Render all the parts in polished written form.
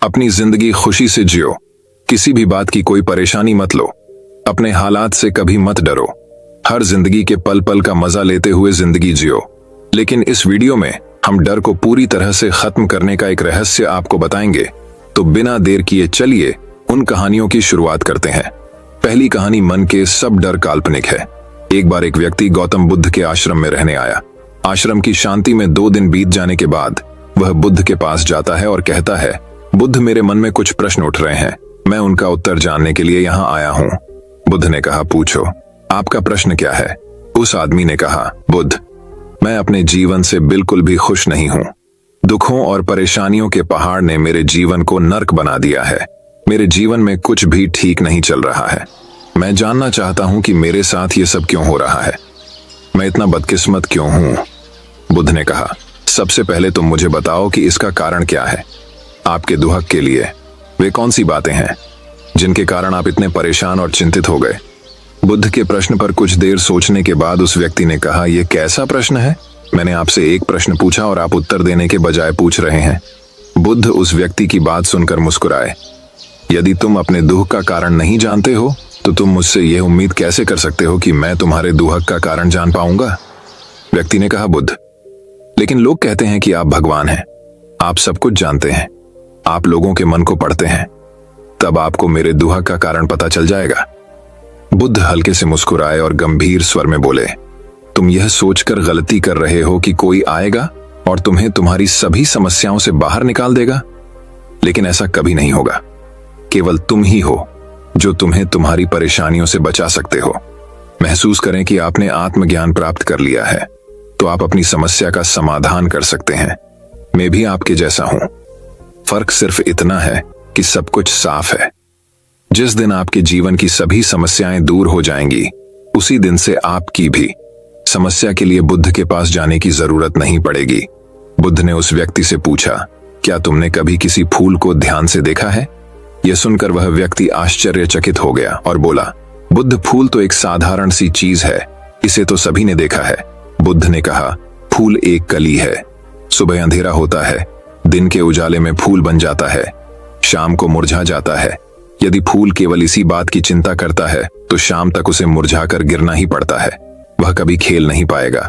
अपनी जिंदगी खुशी से जियो। किसी भी बात की कोई परेशानी मत लो। अपने हालात से कभी मत डरो। हर जिंदगी के पल पल का मजा लेते हुए जिंदगी जियो। लेकिन इस वीडियो में हम डर को पूरी तरह से खत्म करने का एक रहस्य आपको बताएंगे। तो बिना देर किए चलिए उन कहानियों की शुरुआत करते हैं। पहली कहानी, मन के सब डर काल्पनिक है। एक बार एक व्यक्ति गौतम बुद्ध के आश्रम में रहने आया। आश्रम की शांति में 2 दिन बीत जाने के बाद वह बुद्ध के पास जाता है और कहता है, बुद्ध, मेरे मन में कुछ प्रश्न उठ रहे हैं, मैं उनका उत्तर जानने के लिए यहाँ आया हूँ। बुद्ध ने कहा, पूछो, आपका प्रश्न क्या है? उस आदमी ने कहा, बुद्ध, मैं अपने जीवन से बिल्कुल भी खुश नहीं हूँ। दुखों और परेशानियों के पहाड़ ने मेरे जीवन को नर्क बना दिया है। मेरे जीवन में कुछ भी ठीक नहीं चल रहा है। मैं जानना चाहता हूँ कि मेरे साथ ये सब क्यों हो रहा है। मैं इतना बदकिस्मत क्यों हूँ? बुद्ध ने कहा, सबसे पहले तुम मुझे बताओ कि इसका कारण क्या है। आपके दुहक के लिए वे कौन सी बातें हैं जिनके कारण आप इतने परेशान और चिंतित हो गए? बुद्ध के प्रश्न पर कुछ देर सोचने के बाद उस व्यक्ति ने कहा, यह कैसा प्रश्न है? मैंने आपसे एक प्रश्न पूछा और आप उत्तर देने के बजाय पूछ रहे हैं। बुद्ध उस व्यक्ति की बात सुनकर मुस्कुराए। यदि तुम अपने दुख का कारण नहीं जानते हो तो तुम मुझसे यह उम्मीद कैसे कर सकते हो कि मैं तुम्हारे दुहक का कारण जान पाऊंगा? व्यक्ति ने कहा, बुद्ध, लेकिन लोग कहते हैं कि आप भगवान हैं, आप सब कुछ जानते हैं, आप लोगों के मन को पढ़ते हैं, तब आपको मेरे दुहक का कारण पता चल जाएगा। बुद्ध हल्के से मुस्कुराए और गंभीर स्वर में बोले, तुम यह सोचकर गलती कर रहे हो कि कोई आएगा और तुम्हें तुम्हारी सभी समस्याओं से बाहर निकाल देगा, लेकिन ऐसा कभी नहीं होगा। केवल तुम ही हो जो तुम्हें तुम्हारी परेशानियों से बचा सकते हो। महसूस करें कि आपने आत्मज्ञान प्राप्त कर लिया है तो आप अपनी समस्या का समाधान कर सकते हैं। मैं भी आपके जैसा हूं। फर्क सिर्फ इतना है कि सब कुछ साफ है। जिस दिन आपके जीवन की सभी समस्याएं दूर हो जाएंगी, उसी दिन से आपकी भी समस्या के लिए बुद्ध के पास जाने की जरूरत नहीं पड़ेगी। बुद्ध ने उस व्यक्ति से पूछा, क्या तुमने कभी किसी फूल को ध्यान से देखा है? यह सुनकर वह व्यक्ति आश्चर्यचकित हो गया और बोला, बुद्ध, फूल तो एक साधारण सी चीज है, इसे तो सभी ने देखा है। बुद्ध ने कहा, फूल एक कली है। सुबह अंधेरा होता है, दिन के उजाले में फूल बन जाता है, शाम को मुरझा जाता है। यदि फूल केवल इसी बात की चिंता करता है तो शाम तक उसे मुरझाकर गिरना ही पड़ता है, वह कभी खेल नहीं पाएगा।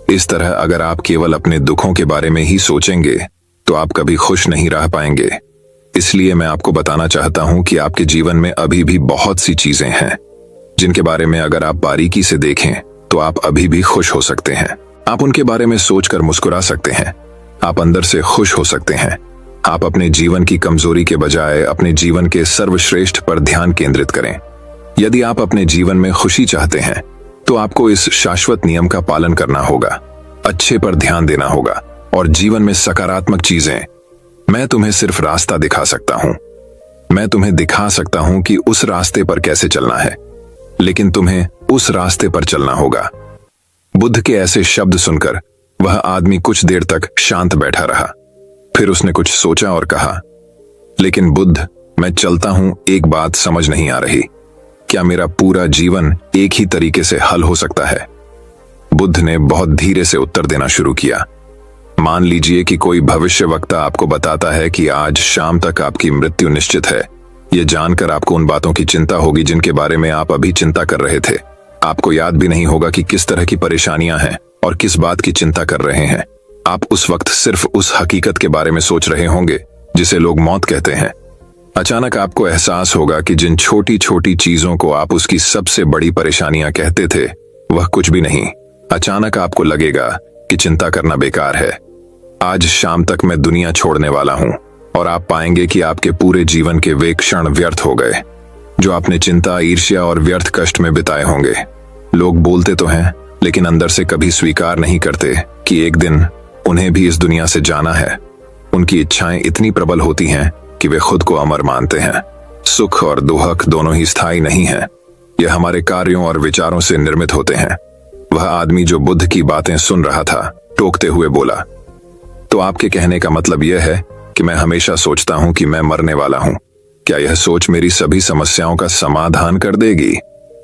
इस तरह अगर आप केवल अपने दुखों के बारे में ही सोचेंगे तो आप कभी खुश नहीं रह पाएंगे। इसलिए मैं आपको बताना चाहता हूं कि आपके जीवन में अभी भी बहुत सी चीजें हैं जिनके बारे में अगर आप बारीकी से देखें तो आप अभी भी खुश हो सकते हैं। आप उनके बारे में सोचकर मुस्कुरा सकते हैं। आप अंदर से खुश हो सकते हैं। आप अपने जीवन की कमजोरी के बजाय अपने जीवन के सर्वश्रेष्ठ पर ध्यान केंद्रित करें। यदि आप अपने जीवन में खुशी चाहते हैं तो आपको इस शाश्वत नियम का पालन करना होगा, अच्छे पर ध्यान देना होगा और जीवन में सकारात्मक चीजें। मैं तुम्हें सिर्फ रास्ता दिखा सकता हूं। मैं तुम्हें दिखा सकता हूं कि उस रास्ते पर कैसे चलना है, लेकिन तुम्हें उस रास्ते पर चलना होगा। बुद्ध के ऐसे शब्द सुनकर वह आदमी कुछ देर तक शांत बैठा रहा। फिर उसने कुछ सोचा और कहा, लेकिन बुद्ध, मैं चलता हूं, एक बात समझ नहीं आ रही। क्या मेरा पूरा जीवन एक ही तरीके से हल हो सकता है? बुद्ध ने बहुत धीरे से उत्तर देना शुरू किया। मान लीजिए कि कोई भविष्यवक्ता आपको बताता है कि आज शाम तक आपकी मृत्यु निश्चित है। यह जानकर आपको उन बातों की चिंता होगी जिनके बारे में आप अभी चिंता कर रहे थे। आपको याद भी नहीं होगा कि किस तरह की परेशानियां हैं और किस बात की चिंता कर रहे हैं। आप उस वक्त सिर्फ उस हकीकत के बारे में सोच रहे होंगे जिसे लोग मौत कहते हैं। अचानक आपको एहसास होगा कि जिन छोटी छोटी चीजों को आप उसकी सबसे बड़ी परेशानियां कहते थे, वह कुछ भी नहीं। अचानक आपको लगेगा कि चिंता करना बेकार है। आज शाम तक मैं दुनिया छोड़ने वाला हूं और आप पाएंगे कि आपके पूरे जीवन के वे क्षण व्यर्थ हो गए जो आपने चिंता, ईर्ष्या और व्यर्थ कष्ट में बिताए होंगे। लोग बोलते तो हैं लेकिन अंदर से कभी स्वीकार नहीं करते कि एक दिन उन्हें भी इस दुनिया से जाना है। उनकी इच्छाएं इतनी प्रबल होती हैं कि वे खुद को अमर मानते हैं। सुख और दुहक दोनों ही स्थायी नहीं हैं। यह हमारे कार्यों और विचारों से निर्मित होते हैं। वह आदमी जो बुद्ध की बातें सुन रहा था टोकते हुए बोला, तो आपके कहने का मतलब यह है कि मैं हमेशा सोचता हूं कि मैं मरने वाला हूं। क्या यह सोच मेरी सभी समस्याओं का समाधान कर देगी?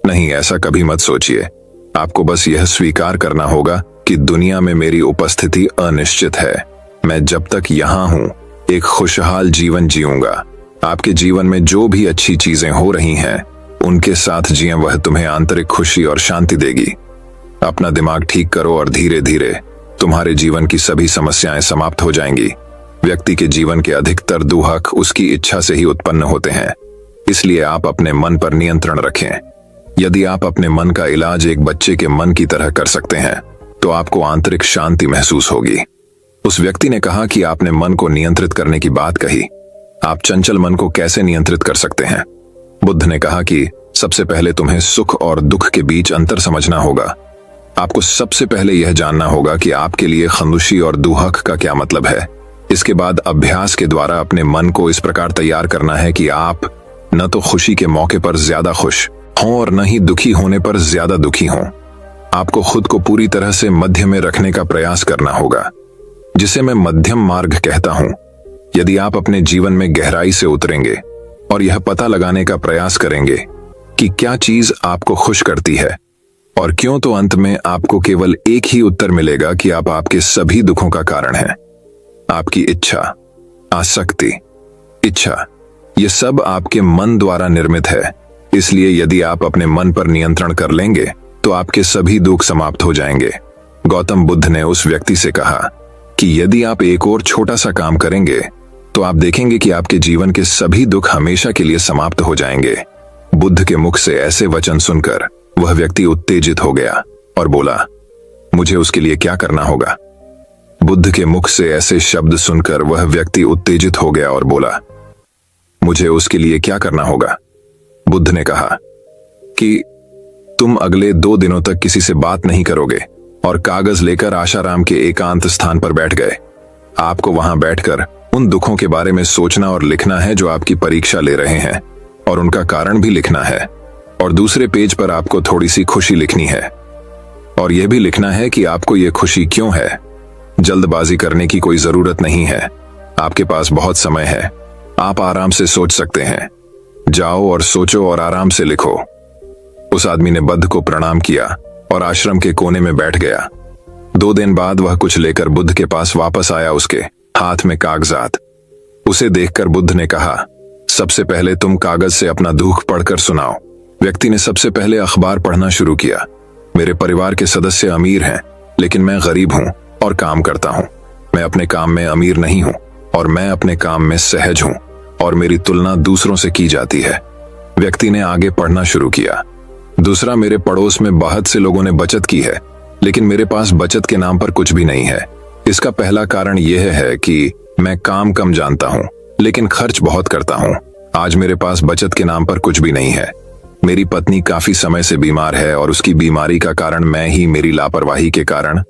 नहीं, ऐसा कभी मत सोचिए। आपको बस यह स्वीकार करना होगा कि दुनिया में मेरी उपस्थिति अनिश्चित है। मैं जब तक यहां हूं एक खुशहाल जीवन जीऊंगा। आपके जीवन में जो भी अच्छी चीजें हो रही हैं, उनके साथ जिएं, वह तुम्हें आंतरिक खुशी और शांति देगी। अपना दिमाग ठीक करो और धीरे धीरे तुम्हारे जीवन की सभी समस्याएं समाप्त हो जाएंगी। व्यक्ति के जीवन के अधिकतर दुख उसकी इच्छा से ही उत्पन्न होते हैं, इसलिए आप अपने मन पर नियंत्रण रखें। यदि आप अपने मन का इलाज एक बच्चे के मन की तरह कर सकते हैं, तो आपको आंतरिक शांति महसूस होगी। उस व्यक्ति ने कहा कि आपने मन को नियंत्रित करने की बात कही, आप चंचल मन को कैसे नियंत्रित कर सकते हैं? बुद्ध ने कहा कि सबसे पहले तुम्हें सुख और दुख के बीच अंतर समझना होगा। आपको सबसे पहले यह जानना होगा कि आपके लिए खुशी और दुख का क्या मतलब है। इसके बाद अभ्यास के द्वारा अपने मन को इस प्रकार तैयार करना है कि आप न तो खुशी के मौके पर ज्यादा खुश हों और न ही दुखी होने पर ज्यादा दुखी हों। आपको खुद को पूरी तरह से मध्य में रखने का प्रयास करना होगा, जिसे मैं मध्यम मार्ग कहता हूं। यदि आप अपने जीवन में गहराई से उतरेंगे और यह पता लगाने का प्रयास करेंगे कि क्या चीज आपको खुश करती है और क्यों, तो अंत में आपको केवल एक ही उत्तर मिलेगा कि आप आपके सभी दुखों का कारण हैं। आपकी इच्छा, आसक्ति, इच्छा, ये सब आपके मन द्वारा निर्मित है। इसलिए यदि आप अपने मन पर नियंत्रण कर लेंगे, तो आपके सभी दुख समाप्त हो जाएंगे। गौतम बुद्ध ने उस व्यक्ति से कहा कि यदि आप एक और छोटा सा काम करेंगे, तो आप देखेंगे कि आपके जीवन के सभी दुख हमेशा के लिए समाप्त हो जाएंगे। बुद्ध के मुख से ऐसे वचन सुनकर वह व्यक्ति उत्तेजित हो गया और बोला, मुझे उसके लिए क्या करना होगा? बुद्ध के मुख से ऐसे शब्द सुनकर वह व्यक्ति उत्तेजित हो गया और बोला, मुझे उसके लिए क्या करना होगा? बुद्ध ने कहा कि तुम अगले 2 दिनों तक किसी से बात नहीं करोगे, और कागज लेकर आशाराम के एकांत स्थान पर बैठ गए। आपको वहां बैठकर उन दुखों के बारे में सोचना और लिखना है जो आपकी परीक्षा ले रहे हैं, और उनका कारण भी लिखना है। और दूसरे पेज पर आपको थोड़ी सी खुशी लिखनी है, और यह भी लिखना है कि आपको यह खुशी क्यों है। जल्दबाजी करने की कोई जरूरत नहीं है, आपके पास बहुत समय है, आप आराम से सोच सकते हैं। जाओ और सोचो और आराम से लिखो। उस आदमी ने बुद्ध को प्रणाम किया और आश्रम के कोने में बैठ गया। 2 दिन बाद वह कुछ लेकर बुद्ध के पास वापस आया, उसके हाथ में कागजात। उसे देखकर बुद्ध ने कहा, सबसे पहले तुम कागज से अपना दुख पढ़कर सुनाओ। व्यक्ति ने सबसे पहले अखबार पढ़ना शुरू किया। मेरे परिवार के सदस्य अमीर हैं, लेकिन मैं गरीब हूं और काम करता हूं। मैं अपने काम में अमीर नहीं हूं और मैं अपने काम में सहज हूं, और मेरी तुलना दूसरों से की जाती है। व्यक्ति ने आगे पढ़ना शुरू किया। दूसरा, मेरे पड़ोस में बहुत से लोगों ने बचत की है, लेकिन मेरे पास बचत के नाम पर कुछ भी नहीं है। इसका पहला कारण यह है कि मैं काम कम जानता हूं, लेकिन खर्च बहुत करता हूं। आज मेरे पास बचत के नाम पर कुछ भी नहीं है। मेरी पत्नी काफी समय से बीमार है, और उसकी बीमारी का कारण मैं ही। मेरी लापरवाही के कारण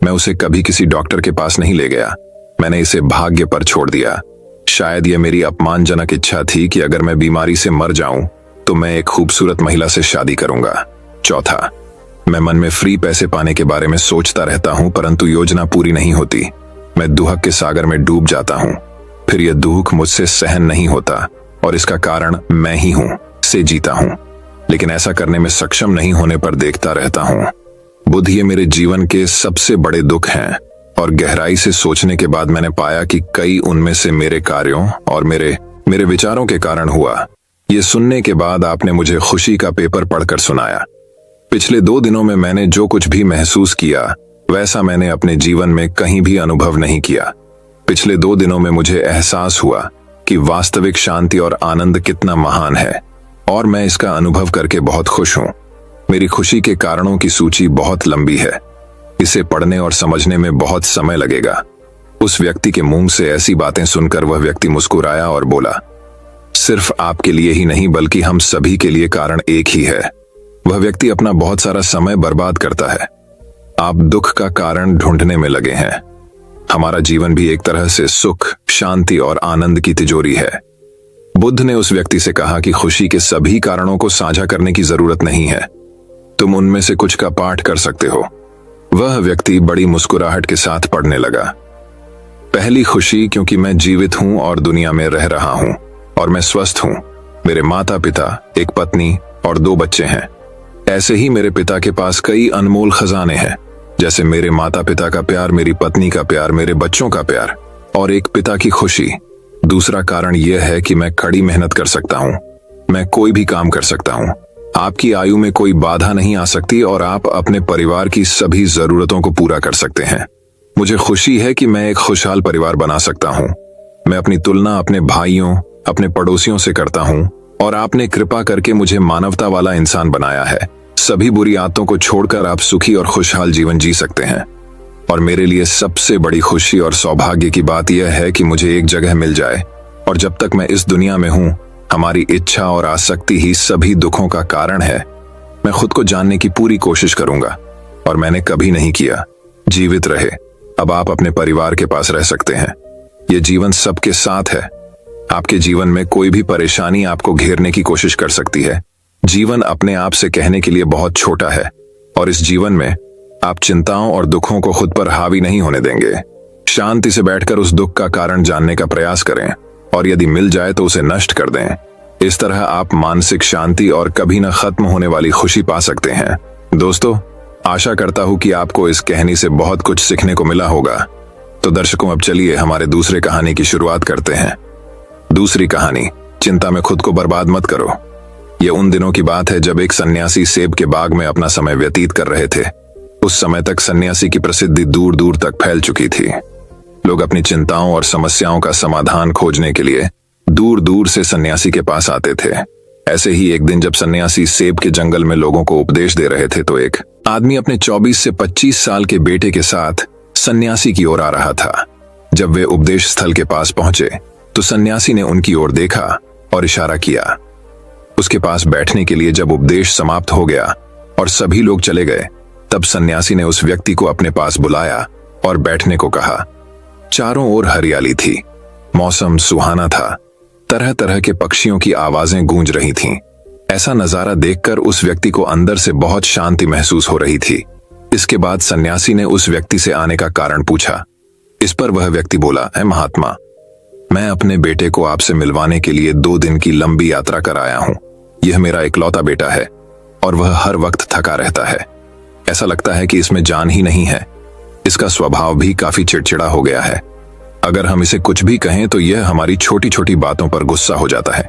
मैं उसे कभी किसी डॉक्टर के पास नहीं ले गया। मैंने इसे भाग्य पर छोड़ दिया। शायद यह मेरी अपमानजनक इच्छा थी कि अगर मैं बीमारी से मर जाऊं, तो मैं एक खूबसूरत महिला से शादी करूंगा। चौथा, मैं मन में फ्री पैसे पाने के बारे में सोचता रहता हूं, परंतु योजना पूरी नहीं होती। मैं दुख के सागर में डूब जाता हूं, फिर यह दुख मुझसे सहन नहीं होता, और इसका कारण मैं ही हूं से जीता हूं, लेकिन ऐसा करने में सक्षम नहीं होने पर देखता रहता हूं। बुद्ध, ये मेरे जीवन के सबसे बड़े दुख हैं, और गहराई से सोचने के बाद मैंने पाया कि कई उनमें से मेरे कार्यों और मेरे विचारों के कारण हुआ। ये सुनने के बाद आपने मुझे खुशी का पेपर पढ़कर सुनाया। पिछले 2 दिनों में मैंने जो कुछ भी महसूस किया, वैसा मैंने अपने जीवन में कहीं भी अनुभव नहीं किया। पिछले 2 दिनों में मुझे एहसास हुआ कि वास्तविक शांति और आनंद कितना महान है, और मैं इसका अनुभव करके बहुत खुश हूं। मेरी खुशी के कारणों की सूची बहुत लंबी है। इसे पढ़ने और समझने में बहुत समय लगेगा। उस व्यक्ति के मुंह से ऐसी बातें सुनकर वह व्यक्ति मुस्कुराया और बोला, सिर्फ आपके लिए ही नहीं, बल्कि हम सभी के लिए कारण एक ही है। वह व्यक्ति अपना बहुत सारा समय बर्बाद करता है। आप दुख का कारण ढूंढने में लगे हैं। हमारा जीवन भी एक तरह से सुख, शांति और आनंद की तिजोरी है। बुद्ध ने उस व्यक्ति से कहा कि खुशी के सभी कारणों को साझा करने की जरूरत नहीं है, तुम उनमें से कुछ का पाठ कर सकते हो। वह व्यक्ति बड़ी मुस्कुराहट के साथ पढ़ने लगा। पहली खुशी, क्योंकि मैं जीवित हूं और दुनिया में रह रहा हूं, और मैं स्वस्थ हूं। मेरे माता पिता, एक पत्नी और 2 बच्चे हैं। ऐसे ही मेरे पिता के पास कई अनमोल खजाने हैं, जैसे मेरे माता पिता का प्यार, मेरी पत्नी का प्यार, मेरे बच्चों का प्यार। और एक पिता की खुशी। दूसरा कारण यह है कि मैं कड़ी मेहनत कर सकता हूँ, मैं कोई भी काम कर सकता हूँ। आपकी आयु में कोई बाधा नहीं आ सकती और आप अपने परिवार की सभी जरूरतों को पूरा कर सकते हैं। मुझे खुशी है कि मैं एक खुशहाल परिवार बना सकता हूँ। मैं अपनी तुलना अपने भाइयों, अपने पड़ोसियों से करता हूँ और आपने कृपा करके मुझे मानवता वाला इंसान बनाया है। सभी बुरी आदतों को छोड़कर आप सुखी और खुशहाल जीवन जी सकते हैं। और मेरे लिए सबसे बड़ी खुशी और सौभाग्य की बात यह है कि मुझे एक जगह मिल जाए और जब तक मैं इस दुनिया में हूँ, हमारी इच्छा और आसक्ति ही सभी दुखों का कारण है। मैं खुद को जानने की पूरी कोशिश करूंगा और मैंने कभी नहीं किया। जीवित रहे। अब आप अपने परिवार के पास रह सकते हैं। ये जीवन सबके साथ है। आपके जीवन में कोई भी परेशानी आपको घेरने की कोशिश कर सकती है। जीवन अपने आप से कहने के लिए बहुत छोटा है और इस जीवन में आप चिंताओं और दुखों को खुद पर हावी नहीं होने देंगे। शांति से बैठकर उस दुख का कारण जानने का प्रयास करें और यदि मिल जाए तो उसे नष्ट कर दें। इस तरह आप मानसिक शांति और कभी न खत्म होने वाली खुशी पा सकते हैं। दोस्तों, आशा करता हूं कि आपको इस कहानी से बहुत कुछ सीखने को मिला होगा। तो दर्शकों, अब चलिए हमारे दूसरे कहानी की शुरुआत करते हैं। दूसरी कहानी, चिंता में खुद को बर्बाद मत करो। ये उन दिनों की बात है जब एक सन्यासी सेब के बाग में अपना समय व्यतीत कर रहे थे। उस समय तक सन्यासी की प्रसिद्धि दूर दूर तक फैल चुकी थी। लोग अपनी चिंताओं और समस्याओं का समाधान खोजने के लिए दूर दूर से सन्यासी के पास आते थे। ऐसे ही एक दिन जब सन्यासी सेब के जंगल में लोगों को उपदेश दे रहे थे तो एक आदमी अपने 24 से 25 साल के बेटे के साथ सन्यासी की ओर आ रहा था। जब वे उपदेश स्थल के पास पहुंचे तो सन्यासी ने उनकी ओर देखा और इशारा किया। उसके पास बैठने के लिए जब उपदेश समाप्त हो गया और सभी लोग चले गए, तब सन्यासी ने उस व्यक्ति को अपने पास बुलाया और बैठने को कहा। चारों ओर हरियाली थी, मौसम सुहाना था, तरह तरह के पक्षियों की आवाजें गूंज रही थीं। ऐसा नजारा देखकर उस व्यक्ति को अंदर से बहुत शांति महसूस हो रही थी। इसके बाद सन्यासी ने उस व्यक्ति से आने का कारण पूछा। इस पर वह व्यक्ति बोला, है महात्मा, मैं अपने बेटे को आपसे मिलवाने के लिए 2 दिन की लंबी यात्रा कर आया हूं। यह मेरा इकलौता बेटा है और वह हर वक्त थका रहता है। ऐसा लगता है कि इसमें जान ही नहीं है। इसका स्वभाव भी काफी चिड़चिड़ा हो गया है। अगर हम इसे कुछ भी कहें तो यह हमारी छोटी छोटी बातों पर गुस्सा हो जाता है।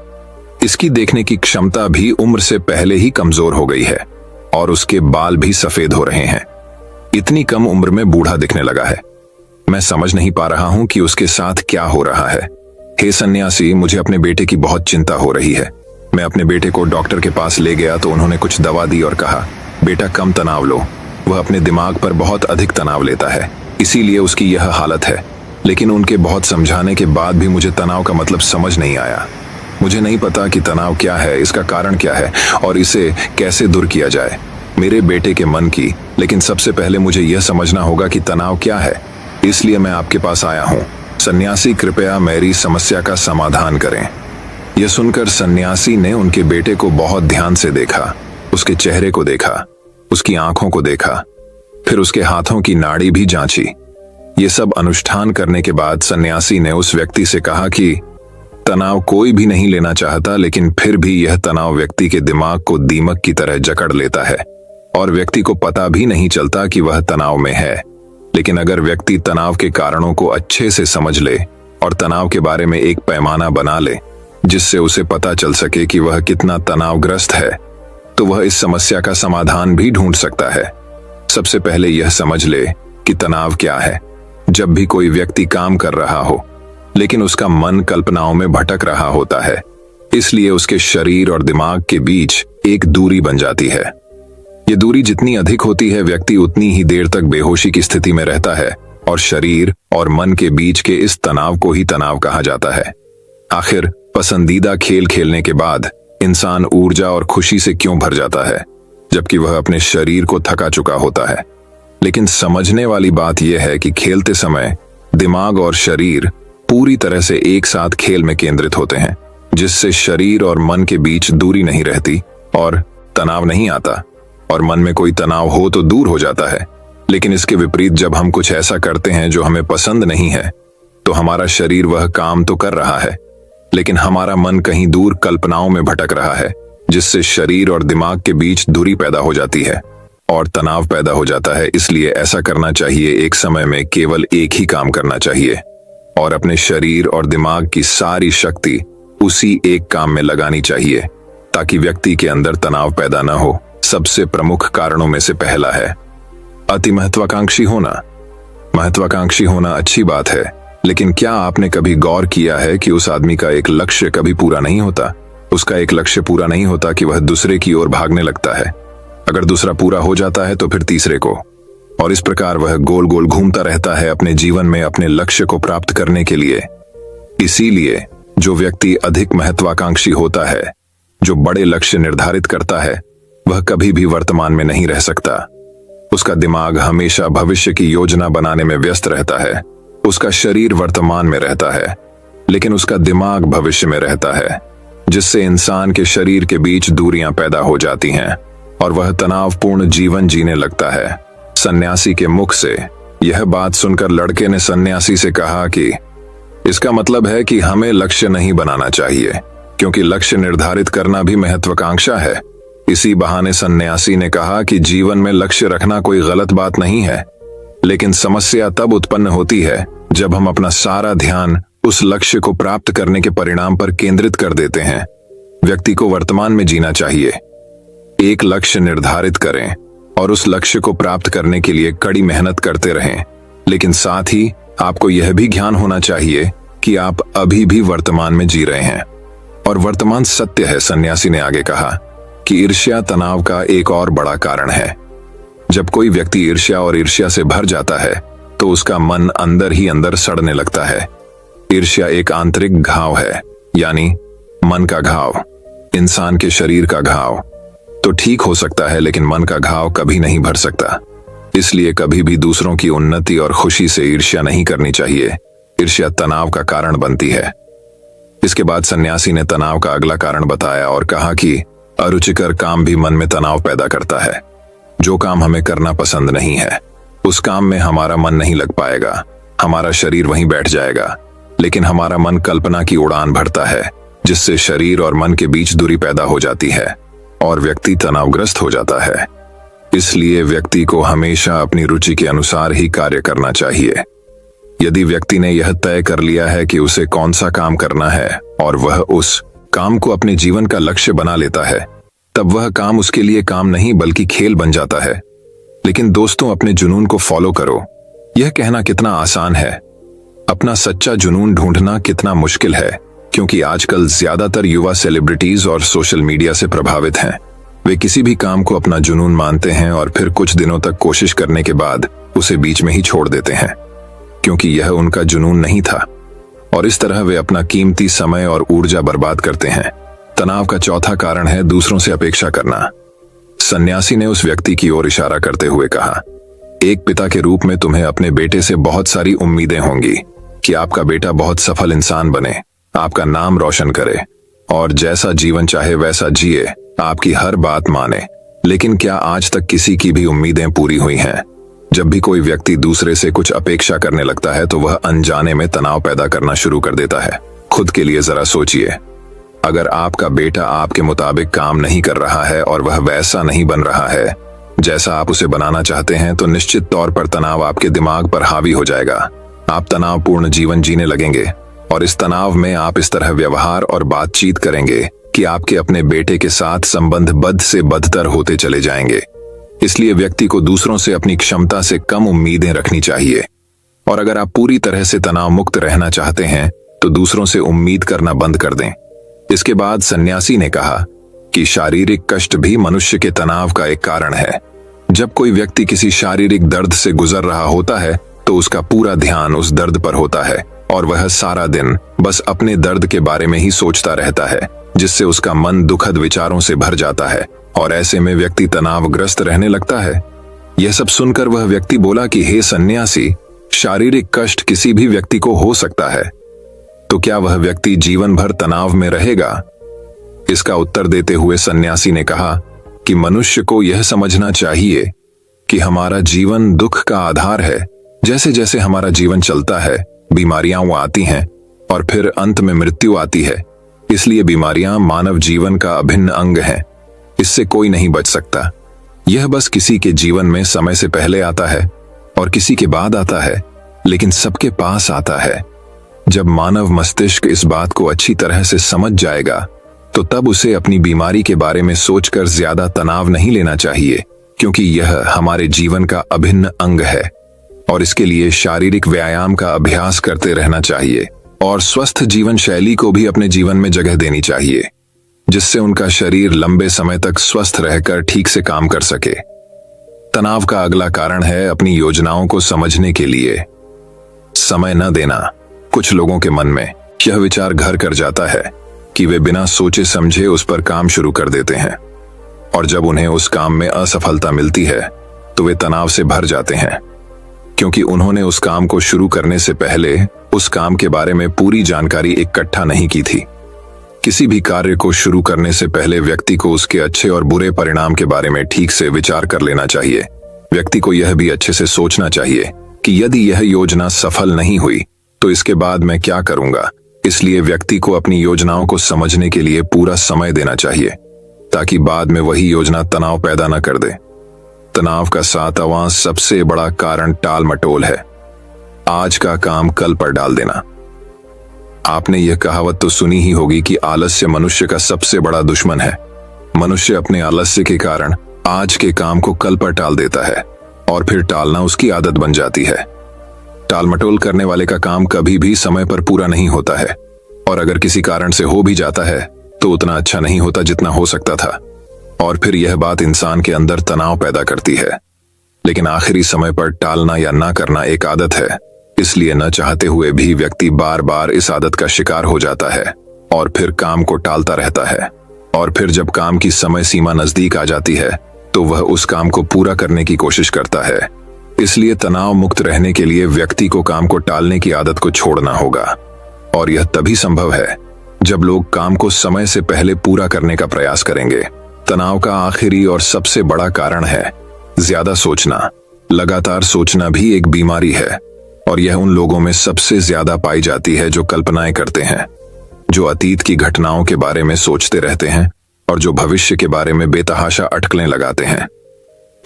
इसकी देखने की क्षमता भी उम्र से पहले ही कमजोर हो गई है और उसके बाल भी सफेद हो रहे हैं। इतनी कम उम्र में बूढ़ा दिखने लगा है। मैं समझ नहीं पा रहा हूं कि उसके साथ क्या हो रहा है। हे सन्यासी, मुझे अपने बेटे की बहुत चिंता हो रही है। मैं अपने बेटे को डॉक्टर के पास ले गया तो उन्होंने कुछ दवा दी और कहा, बेटा कम तनाव लो। वह अपने दिमाग पर बहुत अधिक तनाव लेता है, इसीलिए उसकी यह हालत है। लेकिन उनके बहुत समझाने के बाद भी मुझे तनाव का मतलब समझ नहीं आया। मुझे नहीं पता कि तनाव क्या है, इसका कारण क्या है और इसे कैसे दूर किया जाए मेरे बेटे के मन की। लेकिन सबसे पहले मुझे यह समझना होगा कि तनाव क्या है, इसलिए मैं आपके पास आया हूँ। सन्यासी, कृपया मेरी समस्या का समाधान करें। यह सुनकर सन्यासी ने उनके बेटे को बहुत ध्यान से देखा। उसके चेहरे को देखा, उसकी आंखों को देखा, फिर उसके हाथों की नाड़ी भी जांची। ये सब अनुष्ठान करने के बाद सन्यासी ने उस व्यक्ति से कहा कि तनाव कोई भी नहीं लेना चाहता, लेकिन फिर भी यह तनाव व्यक्ति के दिमाग को दीमक की तरह जकड़ लेता है और व्यक्ति को पता भी नहीं चलता कि वह तनाव में है। लेकिन अगर व्यक्ति तनाव के कारणों को अच्छे से समझ ले और तनाव के बारे में एक पैमाना बना ले जिससे उसे पता चल सके कि वह कितना तनावग्रस्त है, तो वह इस समस्या का समाधान भी ढूंढ सकता है। सबसे पहले यह समझ ले कि तनाव क्या है। जब भी कोई व्यक्ति काम कर रहा हो लेकिन उसका मन कल्पनाओं में भटक रहा होता है, इसलिए उसके शरीर और दिमाग के बीच एक दूरी बन जाती है। ये दूरी जितनी अधिक होती है, व्यक्ति उतनी ही देर तक बेहोशी की स्थिति में रहता है और शरीर और मन के बीच के इस तनाव को ही तनाव कहा जाता है। आखिर पसंदीदा खेल खेलने के बाद इंसान ऊर्जा और खुशी से क्यों भर जाता है, जबकि वह अपने शरीर को थका चुका होता है। लेकिन समझने वाली बात यह है कि खेलते समय दिमाग और शरीर पूरी तरह से एक साथ खेल में केंद्रित होते हैं, जिससे शरीर और मन के बीच दूरी नहीं रहती और तनाव नहीं आता, और मन में कोई तनाव हो तो दूर हो जाता है। लेकिन इसके विपरीत जब हम कुछ ऐसा करते हैं जो हमें पसंद नहीं है, तो हमारा शरीर वह काम तो कर रहा है, लेकिन हमारा मन कहीं दूर कल्पनाओं में भटक रहा है, जिससे शरीर और दिमाग के बीच दूरी पैदा हो जाती है और तनाव पैदा हो जाता है। इसलिए ऐसा करना चाहिए, एक समय में केवल एक ही काम करना चाहिए। और अपने शरीर और दिमाग की सारी शक्ति उसी एक काम में लगानी चाहिए ताकि व्यक्ति के अंदर तनाव पैदा न हो। सबसे प्रमुख कारणों में से पहला है अति महत्वाकांक्षी होना। महत्वाकांक्षी होना अच्छी बात है, लेकिन क्या आपने कभी गौर किया है कि उस आदमी का एक लक्ष्य कभी पूरा नहीं होता? उसका एक लक्ष्य पूरा नहीं होता कि वह दूसरे की ओर भागने लगता है। अगर दूसरा पूरा हो जाता है तो फिर तीसरे को, और इस प्रकार वह गोल गोल घूमता रहता है अपने जीवन में अपने लक्ष्य को प्राप्त करने के लिए। इसीलिए जो व्यक्ति अधिक महत्वाकांक्षी होता है, जो बड़े लक्ष्य निर्धारित करता है, वह कभी भी वर्तमान में नहीं रह सकता। उसका दिमाग हमेशा भविष्य की योजना बनाने में व्यस्त रहता है। उसका शरीर वर्तमान में रहता है, लेकिन उसका दिमाग भविष्य में रहता है, जिससे इंसान के शरीर के बीच दूरियां पैदा हो जाती हैं और वह तनावपूर्ण जीवन जीने लगता है। सन्यासी के मुख से यह बात सुनकर लड़के ने सन्यासी से कहा कि इसका मतलब है कि हमें लक्ष्य नहीं बनाना चाहिए, क्योंकि लक्ष्य निर्धारित करना भी महत्वाकांक्षा है। इसी बहाने सन्यासी ने कहा कि जीवन में लक्ष्य रखना कोई गलत बात नहीं है, लेकिन समस्या तब उत्पन्न होती है जब हम अपना सारा ध्यान उस लक्ष्य को प्राप्त करने के परिणाम पर केंद्रित कर देते हैं। व्यक्ति को वर्तमान में जीना चाहिए। एक लक्ष्य निर्धारित करें और उस लक्ष्य को प्राप्त करने के लिए कड़ी मेहनत करते रहें, लेकिन साथ ही आपको यह भी ज्ञान होना चाहिए कि आप अभी भी वर्तमान में जी रहे हैं और वर्तमान सत्य है। सन्यासी ने आगे कहा कि ईर्ष्या तनाव का एक और बड़ा कारण है। जब कोई व्यक्ति ईर्ष्या और ईर्ष्या से भर जाता है तो उसका मन अंदर ही अंदर सड़ने लगता है। ईर्ष्या एक आंतरिक घाव है, यानी मन का घाव। इंसान के शरीर का घाव तो ठीक हो सकता है, लेकिन मन का घाव कभी नहीं भर सकता। इसलिए कभी भी दूसरों की उन्नति और खुशी से ईर्ष्या नहीं करनी चाहिए। ईर्ष्या तनाव का कारण बनती है। इसके बाद सन्यासी ने तनाव का अगला कारण बताया और कहा कि अरुचिकर काम भी मन में तनाव पैदा करता है। जो काम हमें करना पसंद नहीं है, उस काम में हमारा मन नहीं लग पाएगा। हमारा शरीर वहीं बैठ जाएगा, लेकिन हमारा मन कल्पना की उड़ान भरता है, जिससे शरीर और मन के बीच दूरी पैदा हो जाती है और व्यक्ति तनावग्रस्त हो जाता है। इसलिए व्यक्ति को हमेशा अपनी रुचि के अनुसार ही कार्य करना चाहिए। यदि व्यक्ति ने यह तय कर लिया है कि उसे कौन सा काम करना है और वह उस काम को अपने जीवन का लक्ष्य बना लेता है, तब वह काम उसके लिए काम नहीं बल्कि खेल बन जाता है। लेकिन दोस्तों, अपने जुनून को फॉलो करो, यह कहना कितना आसान है। अपना सच्चा जुनून ढूंढना कितना मुश्किल है, क्योंकि आजकल ज्यादातर युवा सेलिब्रिटीज और सोशल मीडिया से प्रभावित हैं। वे किसी भी काम को अपना जुनून मानते हैं और फिर कुछ दिनों तक कोशिश करने के बाद उसे बीच में ही छोड़ देते हैं, क्योंकि यह उनका जुनून नहीं था, और इस तरह वे अपना कीमती समय और ऊर्जा बर्बाद करते हैं। तनाव का चौथा कारण है दूसरों से अपेक्षा करना। सन्यासी ने उस व्यक्ति की ओर इशारा करते हुए कहा, एक पिता के रूप में तुम्हें अपने बेटे से बहुत सारी उम्मीदें होंगी कि आपका बेटा बहुत सफल इंसान बने, आपका नाम रोशन करे और जैसा जीवन चाहे वैसा जिए, आपकी हर बात माने। लेकिन क्या आज तक किसी की भी उम्मीदें पूरी हुई हैं? जब भी कोई व्यक्ति दूसरे से कुछ अपेक्षा करने लगता है तो वह अनजाने में तनाव पैदा करना शुरू कर देता है। खुद के लिए जरा सोचिए, अगर आपका बेटा आपके मुताबिक काम नहीं कर रहा है और वह वैसा नहीं बन रहा है जैसा आप उसे बनाना चाहते हैं, तो निश्चित तौर पर तनाव आपके दिमाग पर हावी हो जाएगा। आप तनावपूर्ण जीवन जीने लगेंगे और इस तनाव में आप इस तरह व्यवहार और बातचीत करेंगे कि आपके अपने बेटे के साथ संबंध बद से बदतर होते चले जाएंगे। इसलिए व्यक्ति को दूसरों से अपनी क्षमता से कम उम्मीदें रखनी चाहिए, और अगर आप पूरी तरह से तनाव मुक्त रहना चाहते हैं तो दूसरों से उम्मीद करना बंद कर दें। इसके बाद सन्यासी ने कहा कि शारीरिक कष्ट भी मनुष्य के तनाव का एक कारण है। जब कोई व्यक्ति किसी शारीरिक दर्द से गुजर रहा होता है तो उसका पूरा ध्यान उस दर्द पर होता है और वह सारा दिन बस अपने दर्द के बारे में ही सोचता रहता है, जिससे उसका मन दुखद विचारों से भर जाता है और ऐसे में व्यक्ति तनावग्रस्त रहने लगता है। यह सब सुनकर वह व्यक्ति बोला कि हे सन्यासी, शारीरिक कष्ट किसी भी व्यक्ति को हो सकता है, तो क्या वह व्यक्ति जीवन भर तनाव में रहेगा? इसका उत्तर देते हुए सन्यासी ने कहा कि मनुष्य को यह समझना चाहिए कि हमारा जीवन दुख का आधार है। जैसे जैसे हमारा जीवन चलता है, बीमारियां आती हैं और फिर अंत में मृत्यु आती है। इसलिए बीमारियां मानव जीवन का अभिन्न अंग हैं। इससे कोई नहीं बच सकता। यह बस किसी के जीवन में समय से पहले आता है और किसी के बाद आता है, लेकिन सबके पास आता है। जब मानव मस्तिष्क इस बात को अच्छी तरह से समझ जाएगा तो तब उसे अपनी बीमारी के बारे में सोचकर ज्यादा तनाव नहीं लेना चाहिए, क्योंकि यह हमारे जीवन का अभिन्न अंग है और इसके लिए शारीरिक व्यायाम का अभ्यास करते रहना चाहिए और स्वस्थ जीवन शैली को भी अपने जीवन में जगह देनी चाहिए, जिससे उनका शरीर लंबे समय तक स्वस्थ रहकर ठीक से काम कर सके। तनाव का अगला कारण है अपनी योजनाओं को समझने के लिए समय न देना। कुछ लोगों के मन में यह विचार घर कर जाता है कि वे बिना सोचे समझे उस पर काम शुरू कर देते हैं और जब उन्हें उस काम में असफलता मिलती है तो वे तनाव से भर जाते हैं, क्योंकि उन्होंने उस काम को शुरू करने से पहले उस काम के बारे में पूरी जानकारी इकट्ठा नहीं की थी। किसी भी कार्य को शुरू करने से पहले व्यक्ति को उसके अच्छे और बुरे परिणाम के बारे में ठीक से विचार कर लेना चाहिए। व्यक्ति को यह भी अच्छे से सोचना चाहिए कि यदि यह योजना सफल नहीं हुई तो इसके बाद मैं क्या करूंगा। इसलिए व्यक्ति को अपनी योजनाओं को समझने के लिए पूरा समय देना चाहिए ताकि बाद में वही योजना तनाव पैदा न कर दे। तनाव का 7वां सबसे बड़ा कारण टाल मटोल है। आज का काम कल पर डाल देना। आपने यह कहावत तो सुनी ही होगी कि आलस्य मनुष्य का सबसे बड़ा दुश्मन है। मनुष्य अपने आलस्य के कारण आज के काम को कल पर टाल देता है और फिर टालना उसकी आदत बन जाती है। टालमटोल करने वाले का काम कभी भी समय पर पूरा नहीं होता है और अगर किसी कारण से हो भी जाता है तो उतना अच्छा नहीं होता जितना हो सकता था और फिर यह बात इंसान के अंदर तनाव पैदा करती है। लेकिन आखिरी समय पर टालना या ना करना एक आदत है, इसलिए न चाहते हुए भी व्यक्ति बार बार इस आदत का शिकार हो जाता है और फिर काम को टालता रहता है और फिर जब काम की समय सीमा नजदीक आ जाती है तो वह उस काम को पूरा करने की कोशिश करता है। इसलिए तनाव मुक्त रहने के लिए व्यक्ति को काम को टालने की आदत को छोड़ना होगा और यह तभी संभव है जब लोग काम को समय से पहले पूरा करने का प्रयास करेंगे। तनाव का आखिरी और सबसे बड़ा कारण है ज्यादा सोचना। लगातार सोचना भी एक बीमारी है और यह उन लोगों में सबसे ज्यादा पाई जाती है जो कल्पनाएं करते हैं, जो अतीत की घटनाओं के बारे में सोचते रहते हैं और जो भविष्य के बारे में बेतहाशा अटकलें लगाते हैं।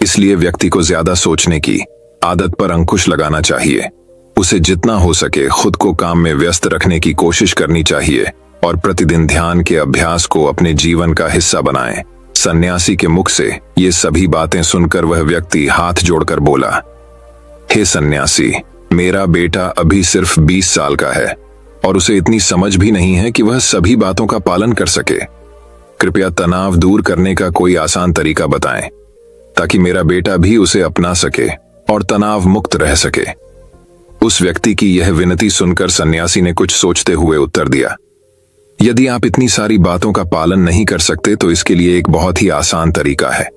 इसलिए व्यक्ति को ज्यादा सोचने की आदत पर अंकुश लगाना चाहिए। उसे जितना हो सके खुद को काम में व्यस्त रखने की कोशिश करनी चाहिए और प्रतिदिन ध्यान के अभ्यास को अपने जीवन का हिस्सा बनाएं। सन्यासी के मुख से ये सभी बातें सुनकर वह व्यक्ति हाथ जोड़कर बोला, हे सन्यासी, मेरा बेटा अभी सिर्फ 20 साल का है और उसे इतनी समझ भी नहीं है कि वह सभी बातों का पालन कर सके। कृपया तनाव दूर करने का कोई आसान तरीका बताएं ताकि मेरा बेटा भी उसे अपना सके और तनाव मुक्त रह सके। उस व्यक्ति की यह विनती सुनकर सन्यासी ने कुछ सोचते हुए उत्तर दिया, यदि आप इतनी सारी बातों का पालन नहीं कर सकते तो इसके लिए एक बहुत ही आसान तरीका है।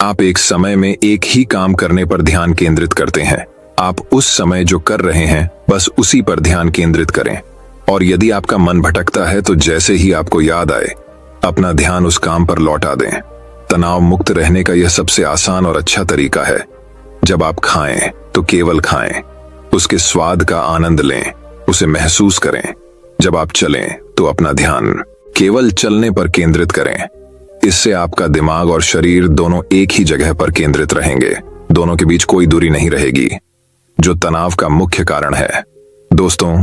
आप एक समय में एक ही काम करने पर ध्यान केंद्रित करते हैं। आप उस समय जो कर रहे हैं बस उसी पर ध्यान केंद्रित करें और यदि आपका मन भटकता है तो जैसे ही आपको याद आए अपना ध्यान उस काम पर लौटा दें। तनाव मुक्त रहने का यह सबसे आसान और अच्छा तरीका है। जब आप खाएं तो केवल खाएं, उसके स्वाद का आनंद लें, उसे महसूस करें। जब आप चलें तो अपना ध्यान केवल चलने पर केंद्रित करें। इससे आपका दिमाग और शरीर दोनों एक ही जगह पर केंद्रित रहेंगे, दोनों के बीच कोई दूरी नहीं रहेगी, जो तनाव का मुख्य कारण है। दोस्तों,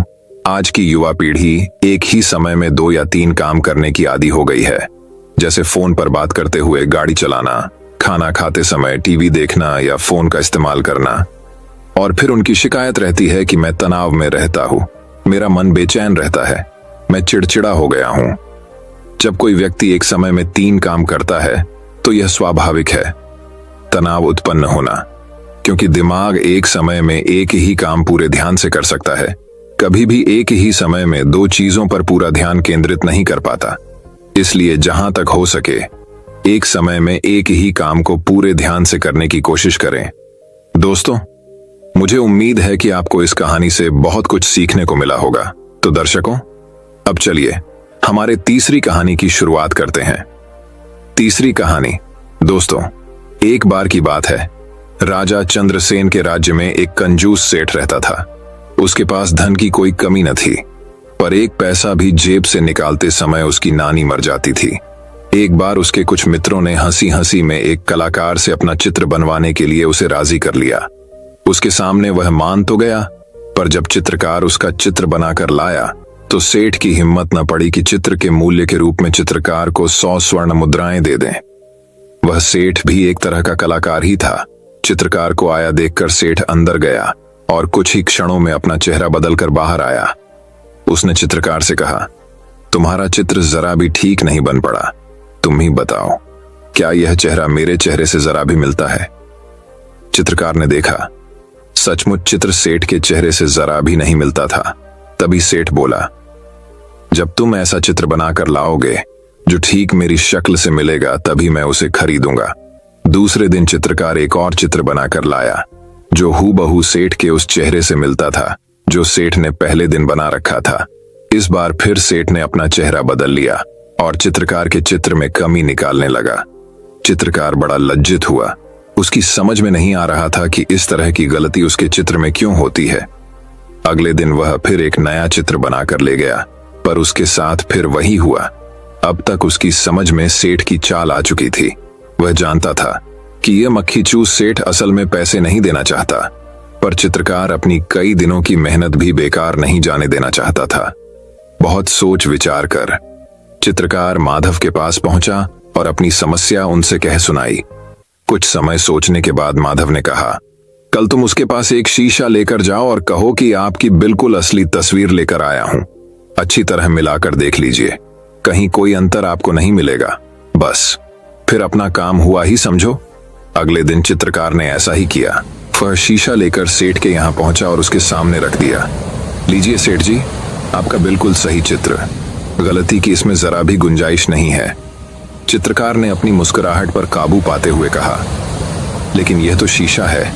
आज की युवा पीढ़ी एक ही समय में 2 या 3 काम करने की आदी हो गई है, जैसे फोन पर बात करते हुए गाड़ी चलाना, खाना खाते समय टीवी देखना या फोन का इस्तेमाल करना। और फिर उनकी शिकायत रहती है कि मैं तनाव में रहता हूं, मेरा मन बेचैन रहता है, मैं चिड़चिड़ा हो गया हूं। जब कोई व्यक्ति एक समय में 3 काम करता है तो यह स्वाभाविक है तनाव उत्पन्न होना, क्योंकि दिमाग एक समय में एक ही काम पूरे ध्यान से कर सकता है, कभी भी एक ही समय में 2 चीजों पर पूरा ध्यान केंद्रित नहीं कर पाता। इसलिए जहां तक हो सके एक समय में एक ही काम को पूरे ध्यान से करने की कोशिश करें। दोस्तों, मुझे उम्मीद है कि आपको इस कहानी से बहुत कुछ सीखने को मिला होगा। तो दर्शकों, अब चलिए हमारे तीसरी कहानी की शुरुआत करते हैं। तीसरी कहानी। दोस्तों, एक बार की बात है, राजा चंद्रसेन के राज्य में एक कंजूस सेठ रहता था। उसके पास धन की कोई कमी न थी, पर एक पैसा भी जेब से निकालते समय उसकी नानी मर जाती थी। एक बार उसके कुछ मित्रों ने हंसी हंसी में एक कलाकार से अपना चित्र बनवाने के लिए उसे राजी कर लिया। उसके सामने वह मान तो गया, पर जब चित्रकार उसका चित्र बनाकर लाया तो सेठ की हिम्मत न पड़ी कि चित्र के मूल्य के रूप में चित्रकार को 100 स्वर्ण मुद्राएं दे दें। वह सेठ भी एक तरह का कलाकार ही था। चित्रकार को आया देखकर सेठ अंदर गया और कुछ ही क्षणों में अपना चेहरा बदलकर बाहर आया। उसने चित्रकार से कहा, तुम्हारा चित्र जरा भी ठीक नहीं बन पड़ा, तुम ही बताओ, क्या यह चेहरा मेरे चेहरे से जरा भी मिलता है? चित्रकार ने देखा, सचमुच चित्र सेठ के चेहरे से जरा भी नहीं मिलता था। तभी सेठ बोला, जब तुम ऐसा चित्र बनाकर लाओगे जो ठीक मेरी शक्ल से मिलेगा तभी मैं उसे खरीदूंगा। दूसरे दिन चित्रकार एक और चित्र बनाकर लाया जो हूबहू सेठ के उस चेहरे से मिलता था जो सेठ ने पहले दिन बना रखा था। इस बार फिर सेठ ने अपना चेहरा बदल लिया और चित्रकार के चित्र में कमी निकालने लगा। चित्रकार बड़ा लज्जित हुआ। उसकी समझ में नहीं आ रहा था कि इस तरह की गलती उसके चित्र में क्यों होती है। अगले दिन वह फिर एक नया चित्र बनाकर ले गया, पर उसके साथ फिर वही हुआ। अब तक उसकी समझ में सेठ की चाल आ चुकी थी। वह जानता था कि यह मक्खीचूस सेठ असल में पैसे नहीं देना चाहता, पर चित्रकार अपनी कई दिनों की मेहनत भी बेकार नहीं जाने देना चाहता था। बहुत सोच विचार कर चित्रकार माधव के पास पहुंचा और अपनी समस्या उनसे कह सुनाई। कुछ समय सोचने के बाद माधव ने कहा, कल तुम उसके पास एक शीशा लेकर जाओ और कहो कि आपकी बिल्कुल असली तस्वीर लेकर आया हूं। अच्छी तरह मिलाकर देख लीजिए, कहीं कोई अंतर आपको नहीं मिलेगा। बस फिर अपना काम हुआ ही समझो। अगले दिन चित्रकार ने ऐसा ही किया। वह शीशा लेकर सेठ के यहां पहुंचा और उसके सामने रख दिया। लीजिए सेठ जी, आपका बिल्कुल सही चित्र, गलती की इसमें जरा भी गुंजाइश नहीं है। चित्रकार ने अपनी मुस्कुराहट पर काबू पाते हुए कहा, लेकिन यह तो शीशा है।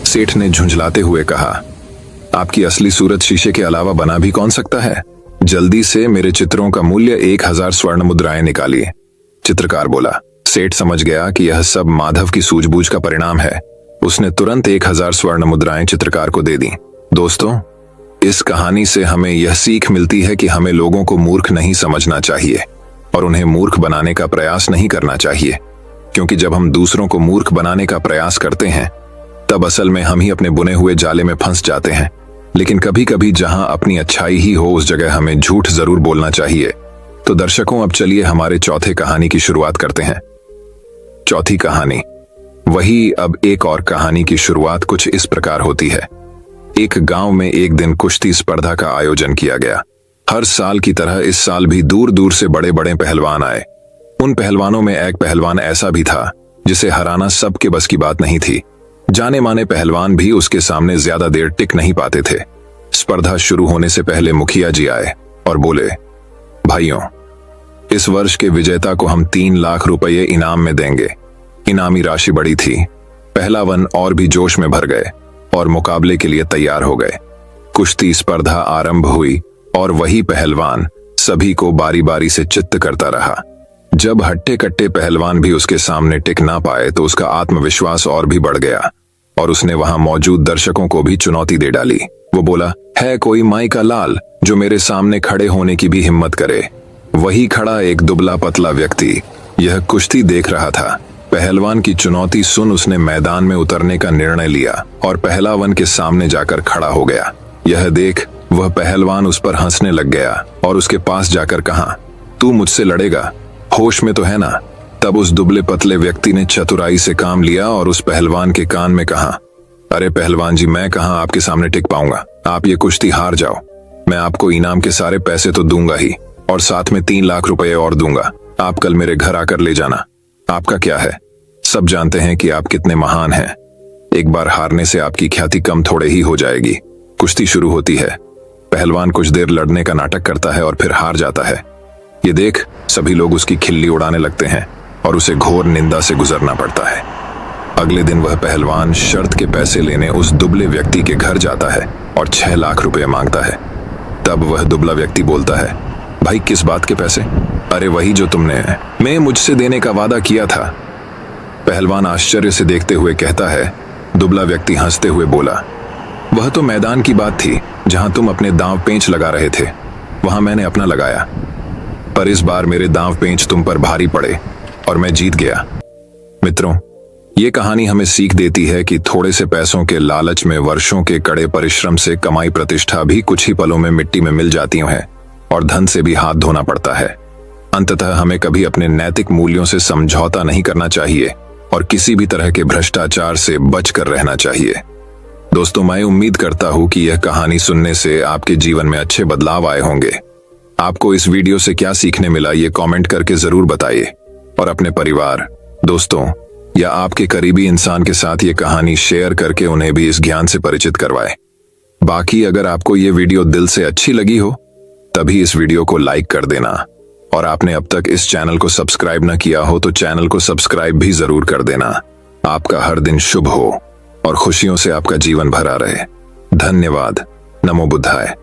सेठ ने झुंझलाते हुए कहा, आपकी असली सूरत शीशे के अलावा बना भी कौन सकता है? जल्दी से मेरे चित्रों का मूल्य 1000 स्वर्ण मुद्राएं निकालिए। चित्रकार बोला। सेठ समझ गया कि यह सब माधव की सूझबूझ का परिणाम है। उसने तुरंत 1000 स्वर्ण मुद्राएं चित्रकार को दे दी। दोस्तों, इस कहानी से हमें यह सीख मिलती है कि हमें लोगों को मूर्ख नहीं समझना चाहिए और उन्हें मूर्ख बनाने का प्रयास नहीं करना चाहिए, क्योंकि जब हम दूसरों को मूर्ख बनाने का प्रयास करते हैं तब असल में हम ही अपने बुने हुए जाले में फंस जाते हैं। लेकिन कभी कभी जहां अपनी अच्छाई ही हो उस जगह हमें झूठ जरूर बोलना चाहिए। तो दर्शकों, अब चलिए हमारे चौथे कहानी की शुरुआत करते हैं। चौथी कहानी वही। अब एक और कहानी की शुरुआत कुछ इस प्रकार होती है। एक गांव में एक दिन कुश्ती स्पर्धा का आयोजन किया गया। हर साल की तरह इस साल भी दूर दूर से बड़े बड़े पहलवान आए। उन पहलवानों में एक पहलवान ऐसा भी था जिसे हराना सबके बस की बात नहीं थी। जाने माने पहलवान भी उसके सामने ज्यादा देर टिक नहीं पाते थे। स्पर्धा शुरू होने से पहले मुखिया जी आए और बोले, भाइयों, इस वर्ष के विजेता को हम 3 लाख रुपये इनाम में देंगे। इनामी राशि बड़ी थी। पहलवान और भी जोश में भर गए और मुकाबले के लिए तैयार हो गए। कुश्ती स्पर्धा आरंभ हुई और वही पहलवान सभी को बारी बारी से चित्त करता रहा। जब हट्टे कट्टे पहलवान भी उसके सामने टिक ना पाए तो उसका आत्मविश्वास और भी बढ़ गया और उसने वहां मौजूद दर्शकों को भी चुनौती दे डाली। वो बोला, है कोई माई का लाल जो मेरे सामने खड़े होने की भी हिम्मत करे? वही खड़ा एक दुबला पतला व्यक्ति यह कुश्ती देख रहा था। पहलवान की चुनौती सुन उसने मैदान में उतरने का निर्णय लिया और पहलवान के सामने जाकर खड़ा हो गया। यह देख वह पहलवान उस पर हंसने लग गया और उसके पास जाकर कहा, तू मुझसे लड़ेगा? होश में तो है ना? तब उस दुबले पतले व्यक्ति ने चतुराई से काम लिया और उस पहलवान के कान में कहा, अरे पहलवान जी, मैं कहां आपके सामने टिक पाऊंगा। आप ये कुश्ती हार जाओ, मैं आपको इनाम के सारे पैसे तो दूंगा ही और साथ में 3 लाख रुपए और दूंगा। आप कल मेरे घर आकर ले जाना। आपका क्या है? सब जानते हैं कि आप कितने महान हैं। एक बार हारने से आपकी ख्याति कम थोड़े ही हो जाएगी। कुश्ती शुरू होती है। पहलवान कुछ देर लड़ने का नाटक करता है और फिर हार जाता है। ये देख सभी लोग उसकी खिल्ली उड़ाने लगते हैं और उसे घोर निंदा से गुजरना पड़ता है। अगले दिन वह पहलवान शर्त के पैसे लेने उस दुबले व्यक्ति के घर जाता है और 6 लाख रुपए मांगता है। तब वह दुबला व्यक्ति बोलता है, भाई किस बात के पैसे? अरे वही जो तुमने मुझसे देने का वादा किया था। पहलवान आश्चर्य से देखते हुए कहता है। दुबला व्यक्ति हंसते हुए बोला, वह तो मैदान की बात थी जहां तुम अपने दांव पेंच लगा रहे थे, वहां मैंने अपना लगाया, पर इस बार मेरे दांव पेंच तुम पर भारी पड़े और मैं जीत गया। मित्रों, ये कहानी हमें सीख देती है कि थोड़े से पैसों के लालच में वर्षों के कड़े परिश्रम से कमाई प्रतिष्ठा भी कुछ ही पलों में मिट्टी में मिल जाती हैं और धन से भी हाथ धोना पड़ता है। अंततः हमें कभी अपने नैतिक मूल्यों से समझौता नहीं करना चाहिए और किसी भी तरह के भ्रष्टाचार से बचकर रहना चाहिए। दोस्तों, मैं उम्मीद करता हूं कि यह कहानी सुनने से आपके जीवन में अच्छे बदलाव आए होंगे। आपको इस वीडियो से क्या सीखने मिला, ये कमेंट करके जरूर बताइए और अपने परिवार, दोस्तों या आपके करीबी इंसान के साथ ये कहानी शेयर करके उन्हें भी इस ज्ञान से परिचित करवाएं। बाकी अगर आपको ये वीडियो दिल से अच्छी लगी हो तभी इस वीडियो को लाइक कर देना और आपने अब तक इस चैनल को सब्सक्राइब न किया हो तो चैनल को सब्सक्राइब भी जरूर कर देना। आपका हर दिन शुभ हो और खुशियों से आपका जीवन भरा रहे। धन्यवाद। नमो बुद्धाय।